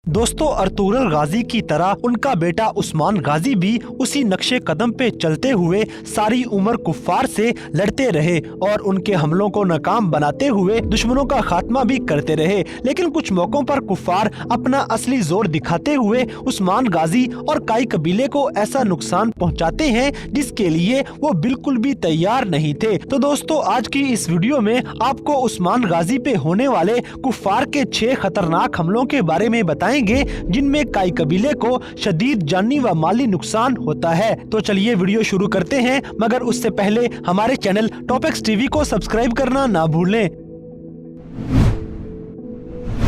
दोस्तों, अर्तुगरुल गाजी की तरह उनका बेटा उस्मान गाजी भी उसी नक्शे कदम पे चलते हुए सारी उम्र कुफ्फार से लड़ते रहे और उनके हमलों को नाकाम बनाते हुए दुश्मनों का खात्मा भी करते रहे। लेकिन कुछ मौकों पर कुफ्फार अपना असली जोर दिखाते हुए उस्मान गाजी और काई कबीले को ऐसा नुकसान पहुंचाते हैं जिसके लिए वो बिल्कुल भी तैयार नहीं थे। तो दोस्तों, आज की इस वीडियो में आपको उस्मान गाजी पे होने वाले कुफ्फार के 6 खतरनाक हमलों के बारे में बताएंगे जिनमें काई कबीले को शदीद जानी व माली नुकसान होता है। तो चलिए वीडियो शुरू करते हैं, मगर उससे पहले हमारे चैनल टॉपिक्स टीवी को सब्सक्राइब करना ना भूलें।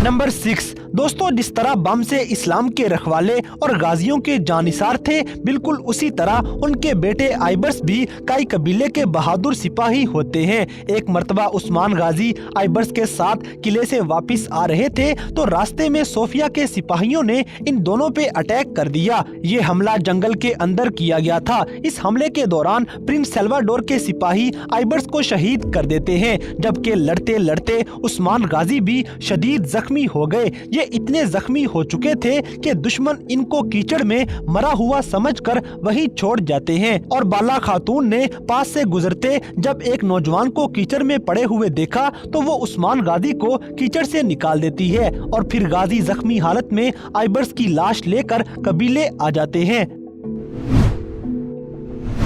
नंबर 6 दोस्तों, जिस तरह बम से इस्लाम के रखवाले और गाजियों के जानिसार थे, बिल्कुल उसी तरह उनके बेटे आइबर्स भी काई कबीले के बहादुर सिपाही होते हैं। एक मर्तबा उस्मान गाजी आइबर्स के साथ किले से वापस आ रहे थे तो रास्ते में सोफिया के सिपाहियों ने इन दोनों पे अटैक कर दिया। ये हमला जंगल के अंदर किया गया था। इस हमले के दौरान प्रिंस सल्वाडोर के सिपाही आइबर्स को शहीद कर देते हैं, जबकि लड़ते लड़ते उस्मान गाजी भी शदीद जख्मी हो गए। ये इतने जख्मी हो चुके थे कि दुश्मन इनको कीचड़ में मरा हुआ समझकर वहीं छोड़ जाते हैं। और बाला खातून ने पास से गुजरते जब एक नौजवान को कीचड़ में पड़े हुए देखा तो वो उस्मान गाजी को कीचड़ से निकाल देती है और फिर गाजी जख्मी हालत में आइबर्स की लाश लेकर कबीले आ जाते हैं।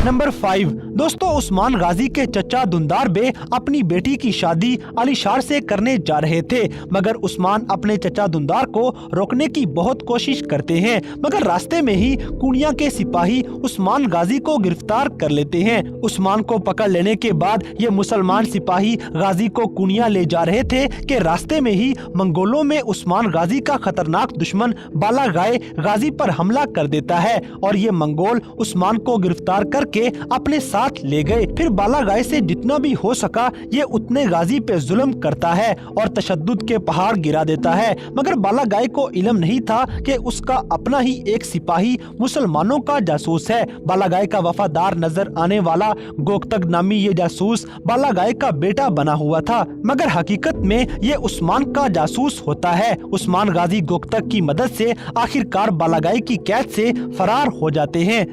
नंबर 5 दोस्तों, उस्मान गाजी के चचा दुंदार बे अपनी बेटी की शादी अलीशार से करने जा रहे थे, मगर उस्मान अपने चचा दुंदार को रोकने की बहुत कोशिश करते हैं, मगर रास्ते में ही कुनिया के सिपाही उस्मान गाजी को गिरफ्तार कर लेते हैं। उस्मान को पकड़ लेने के बाद ये मुसलमान सिपाही गाजी को कुनिया ले जा रहे थे कि रास्ते में ही मंगोलों में उस्मान गाजी का खतरनाक दुश्मन बालागाय गाजी पर हमला कर देता है और ये मंगोल उस्मान को गिरफ्तार करके अपने साथ ले गए। फिर बालागाय से जितना भी हो सका ये उतने गाजी पे जुल्म करता है और तशद्दुद के पहाड़ गिरा देता है, मगर बालागाय को इल्म नहीं था कि उसका अपना ही एक सिपाही मुसलमानों का जासूस है। बालागाय का वफादार नजर आने वाला गोकतग नामी ये जासूस बालागाय का बेटा बना हुआ था, मगर हकीकत में ये उस्मान का जासूस होता है। उस्मान गाजी गोकतग की मदद से आखिरकार बालागाय की कैद से फरार हो जाते हैं।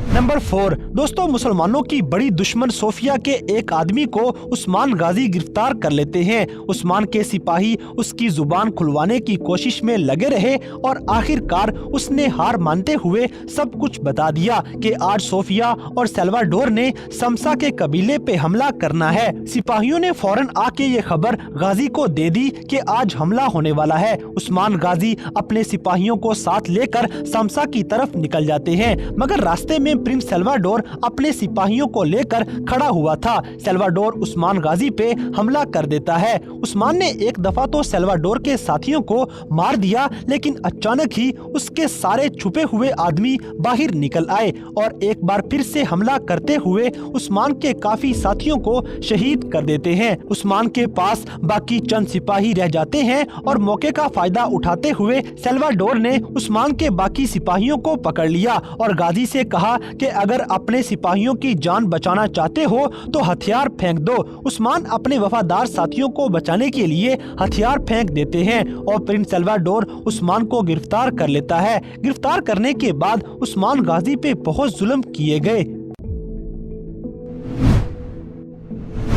नंबर 4 दोस्तों, मुसलमानों की बड़ी दुश्मन सोफिया के एक आदमी को उस्मान गाजी गिरफ्तार कर लेते हैं। उस्मान के सिपाही उसकी जुबान खुलवाने की कोशिश में लगे रहे और आखिरकार उसने हार मानते हुए सब कुछ बता दिया कि आज सोफिया और सल्वाडोर ने समसा के कबीले पे हमला करना है। सिपाहियों ने फौरन आके ये खबर गाजी को दे दी कि आज हमला होने वाला है। उस्मान गाजी अपने सिपाहियों को साथ लेकर समसा की तरफ निकल जाते हैं, मगर रास्ते में प्रिंस सल्वाडोर अपने सिपाहियों को लेकर खड़ा हुआ था। सल्वाडोर उस्मान गाजी पे हमला कर देता है। उस्मान ने एक दफा तो सल्वाडोर के साथियों को मार दिया, लेकिन अचानक ही उसके सारे छुपे हुए आदमी बाहर निकल आए और एक बार फिर से हमला करते हुए उस्मान के काफी साथियों को शहीद कर देते हैं। उस्मान के पास बाकी चंद सिपाही रह जाते हैं और मौके का फायदा उठाते हुए सल्वाडोर ने उस्मान के बाकी सिपाहियों को पकड़ लिया और गाजी से कहा कि अगर अपने सिपाहियों की जान बचाना चाहते हो तो हथियार फेंक दो। उस्मान अपने वफादार साथियों को बचाने के लिए हथियार फेंक देते हैं और प्रिंस सल्वाडोर उस्मान को गिरफ्तार कर लेता है। गिरफ्तार करने के बाद उस्मान गाजी पे बहुत जुल्म किए गए।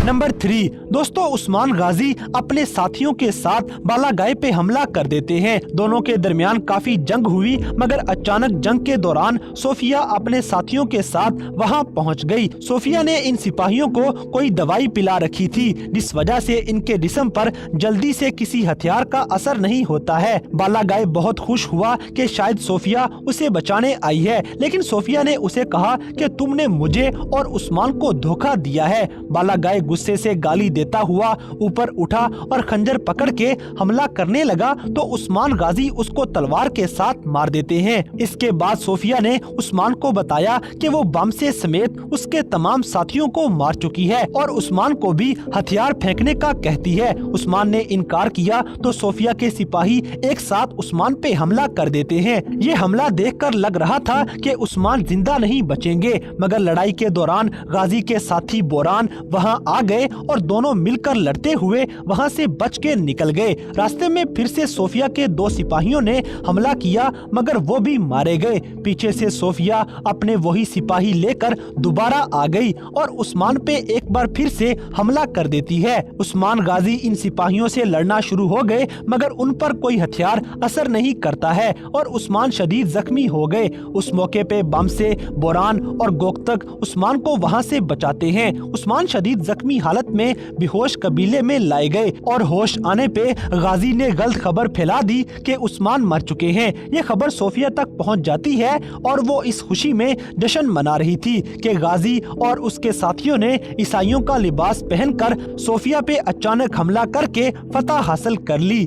नंबर 3 दोस्तों, उस्मान गाजी अपने साथियों के साथ बालागाय पे हमला कर देते हैं। दोनों के दरमियान काफी जंग हुई, मगर अचानक जंग के दौरान सोफिया अपने साथियों के साथ वहां पहुंच गई। सोफिया ने इन सिपाहियों को कोई दवाई पिला रखी थी, जिस वजह से इनके जिस्म पर जल्दी से किसी हथियार का असर नहीं होता है। बालागाय बहुत खुश हुआ कि शायद सोफिया उसे बचाने आई है, लेकिन सोफिया ने उसे कहा कि तुमने मुझे और उस्मान को धोखा दिया है। बालागाय गुस्से से गाली देता हुआ ऊपर उठा और खंजर पकड़ के हमला करने लगा तो उस्मान गाजी उसको तलवार के साथ मार देते हैं। इसके बाद सोफिया ने उस्मान को बताया कि वो बम से समेत उसके तमाम साथियों को मार चुकी है और उस्मान को भी हथियार फेंकने का कहती है। उस्मान ने इनकार किया तो सोफिया के सिपाही एक साथ उस्मान पे हमला कर देते हैं। ये हमला देखकर लग रहा था कि उस्मान जिंदा नहीं बचेंगे, मगर लड़ाई के दौरान गाजी के साथी बोरान वहां आ आ गए और दोनों मिलकर लड़ते हुए वहां से बच के निकल गए। रास्ते में फिर से सोफिया के 2 सिपाहियों ने हमला किया मगर वो भी मारे गए। पीछे से सोफिया अपने वही सिपाही लेकर दोबारा आ गई और उस्मान पे एक बार फिर से हमला कर देती है। उस्मान गाजी इन सिपाहियों से लड़ना शुरू हो गए मगर उन पर कोई हथियार असर नहीं करता है और उस्मान शदीद जख्मी हो गए। उस मौके पे बम से बोरान और गोक्तक उस्मान को वहां से बचाते हैं। उस्मान शदीद जख्मी हालत में बेहोश कबीले में लाए गए और होश आने पे गाजी ने गलत खबर फैला दी कि उस्मान मर चुके हैं। ये खबर सोफिया तक पहुंच जाती है और वो इस खुशी में जश्न मना रही थी कि गाजी और उसके साथियों ने ईसाइयों का लिबास पहनकर सोफिया पे अचानक हमला करके फतह हासिल कर ली।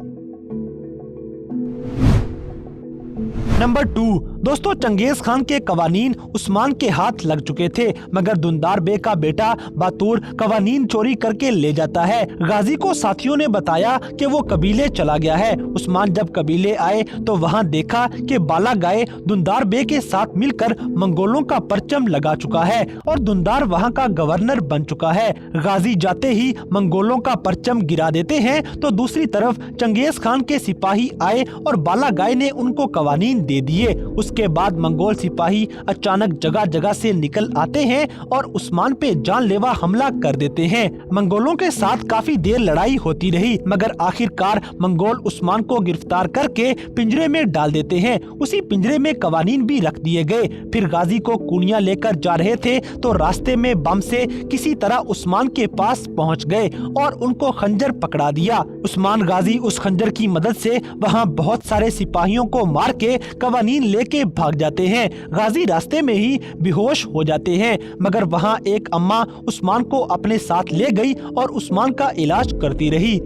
नंबर 2 दोस्तों, चंगेज खान के कवानीन उस्मान के हाथ लग चुके थे मगर दुंदार बे का बेटा बातूर कवानीन चोरी करके ले जाता है। गाजी को साथियों ने बताया कि वो कबीले चला गया है। उस्मान जब कबीले आए तो वहां देखा कि बाला गाय दुंदार बे के साथ मिलकर मंगोलों का परचम लगा चुका है और दुंदार वहां का गवर्नर बन चुका है। गाजी जाते ही मंगोलों का परचम गिरा देते हैं तो दूसरी तरफ चंगेज खान के सिपाही आए और बाला गाय ने उनको कवानीन दे दिए। उसके बाद मंगोल सिपाही अचानक जगह जगह से निकल आते हैं और उस्मान पे जानलेवा हमला कर देते हैं। मंगोलों के साथ काफी देर लड़ाई होती रही मगर आखिरकार मंगोल उस्मान को गिरफ्तार करके पिंजरे में डाल देते हैं। उसी पिंजरे में कवानीन भी रख दिए गए। फिर गाजी को कुनिया लेकर जा रहे थे तो रास्ते में बम से किसी तरह उस्मान के पास पहुंच गए और उनको खंजर पकड़ा दिया। उस्मान गाजी उस खंजर की मदद से वहां बहुत सारे सिपाहियों को मार के कवानीन लेके भाग जाते हैं। गाजी रास्ते में ही बेहोश हो जाते हैं मगर वहां एक अम्मा उस्मान को अपने साथ ले गई और उस्मान का इलाज करती रही।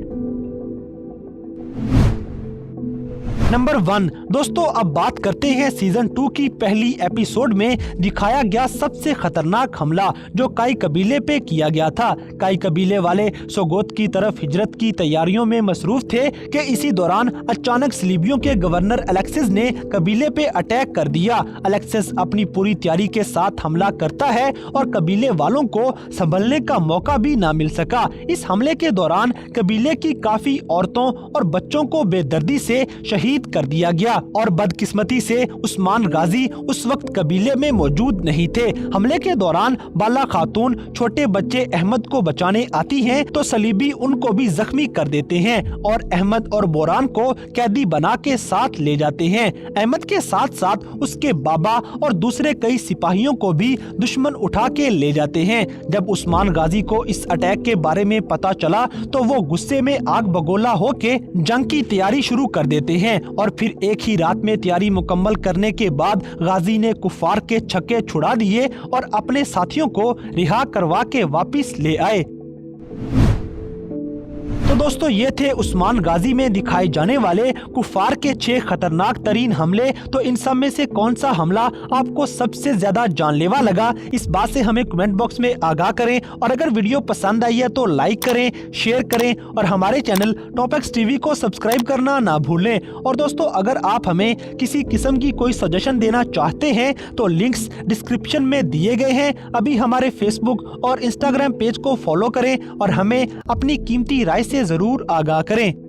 नंबर 1 दोस्तों, अब बात करते हैं सीजन 2 की पहली एपिसोड में दिखाया गया सबसे खतरनाक हमला जो काई कबीले पे किया गया था। काई कबीले वाले सोगोत की तरफ हिजरत की तैयारियों में मसरूफ थे कि इसी दौरान अचानक सलीबियों के गवर्नर अलेक्सिस ने कबीले पे अटैक कर दिया। अलेक्सिस अपनी पूरी तैयारी के साथ हमला करता है और कबीले वालों को संभलने का मौका भी ना मिल सका। इस हमले के दौरान कबीले की काफी औरतों और बच्चों को बेदर्दी से शहीद कर दिया गया और बदकिस्मती से उस्मान गाजी उस वक्त कबीले में मौजूद नहीं थे। हमले के दौरान बाला खातून छोटे बच्चे अहमद को बचाने आती हैं तो सलीबी उनको भी जख्मी कर देते हैं और अहमद और बोरान को कैदी बना के साथ ले जाते हैं। अहमद के साथ साथ उसके बाबा और दूसरे कई सिपाहियों को भी दुश्मन उठा के ले जाते हैं। जब उस्मान गाजी को इस अटैक के बारे में पता चला तो वो गुस्से में आग बगोला होके जंग की तैयारी शुरू कर देते हैं और फिर एक ही रात में तैयारी मुकम्मल करने के बाद गाजी ने कुफार के छक्के छुड़ा दिए और अपने साथियों को रिहा करवा के वापिस ले आए। तो दोस्तों, ये थे उस्मान गाजी में दिखाए जाने वाले कुफार के 6 खतरनाक तरीन हमले। तो इन सब में से कौन सा हमला आपको सबसे ज्यादा जानलेवा लगा, इस बात से हमें कमेंट बॉक्स में आगाह करें और अगर वीडियो पसंद आई है तो लाइक करें, शेयर करें और हमारे चैनल टॉपएक्स टीवी को सब्सक्राइब करना ना भूलें। और दोस्तों, अगर आप हमें किसी किस्म की कोई सजेशन देना चाहते हैं तो लिंक्स डिस्क्रिप्शन में दिए गए हैं। अभी हमारे फेसबुक और इंस्टाग्राम पेज को फॉलो करें और हमें अपनी कीमती राय से जरूर आगाह करें।